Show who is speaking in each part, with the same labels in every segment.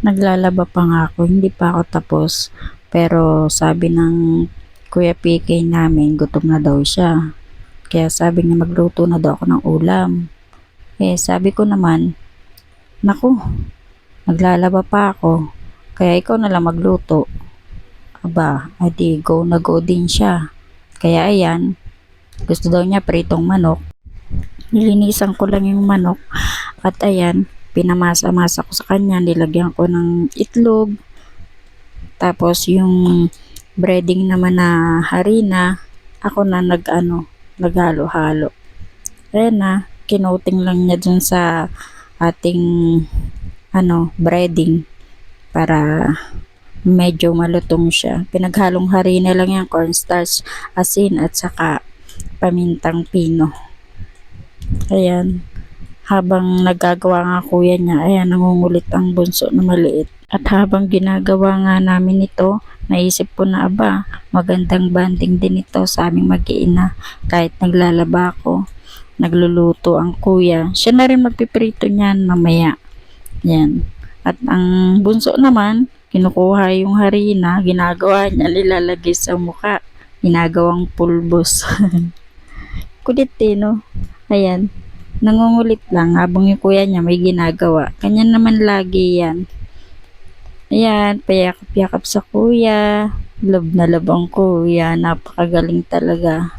Speaker 1: Naglalaba pa nga ako, hindi pa ako tapos. Pero sabi ng Kuya PK namin, gutom na daw siya. Kaya sabi niya magluto na daw ako ng ulam. Eh sabi ko naman, naku, naglalaba pa ako. Kaya ikaw na lang magluto. Aba, adi go na go din siya. Kaya ayan, gusto daw niya pritong manok. Nilinisan ko lang yung manok. At ayan, pinamasa-masa ko sa kanya. Nilagyan ko ng itlog. Tapos yung breading naman na harina, ako na naghalo-halo. Ayan na, kinoting lang niya dun sa ating breading para medyo malutong siya. Pinaghalong harina lang yan, cornstarch, asin at saka pamintang pino. Ayan, habang nagagawa nga kuya niya, ayan, nangungulit ang bunso na maliit. At habang ginagawa nga namin ito, naisip ko na magandang banding din ito sa aming mag-iina. Kahit naglalaba ako, nagluluto ang kuya, siya na rin magpiprito niyan mamaya. Yan. At ang bunso naman, kinukuha yung harina, ginagawa niya, nilalagay sa muka. Ginagawang pulbos. Kulit no? Ayan. Nangungulit lang habang yung kuya niya may ginagawa. Kanya naman lagi yan. Ayan, payakap-yakap sa kuya. Love na love ang kuya. Napakagaling talaga.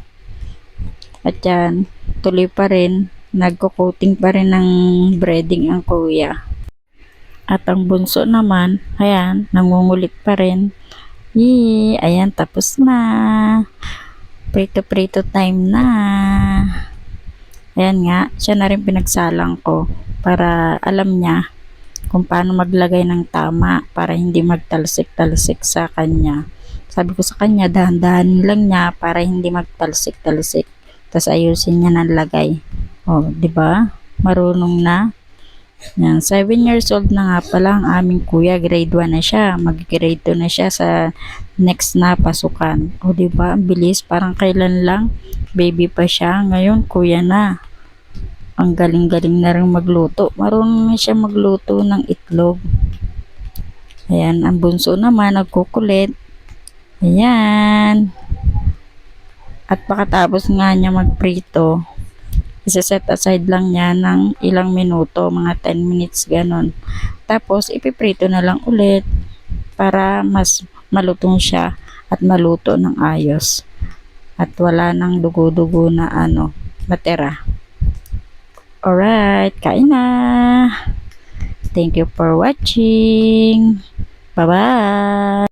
Speaker 1: At yan, tuloy pa rin. Nagko-coating pa rin ng breading ang kuya. At ang bunso naman, ayan, nangungulit pa rin. Yee, ayan, tapos na. Prito-prito time na. Ayan nga, siya na rin pinagsalang ko para alam niya kung paano maglagay ng tama para hindi magtalsik-talsik sa kanya. Sabi ko sa kanya, dahan-dahan lang niya para hindi magtalsik-talsik. Tapos ayusin niya ng lagay. Oh, 'di ba? Marunong na. Yan, 7 years old na nga pala ang aming kuya, grade 1 na siya. Mag-grade 2 na siya sa next na pasukan. O 'di ba? Ang bilis, parang kailan lang baby pa siya, ngayon kuya na. Ang galing-galing na rin magluto. Marunong na siya magluto ng itlog. Ayan, ang bunso naman nagkukulit. Ayan. At pakatapos nga niya magprito, isa-set aside lang niya ng ilang minuto, mga 10 minutes ganon. Tapos ipiprito na lang ulit para mas malutong siya at maluto ng ayos. At wala nang dugo-dugo na matira. Alright, kain na! Thank you for watching. Bye-bye!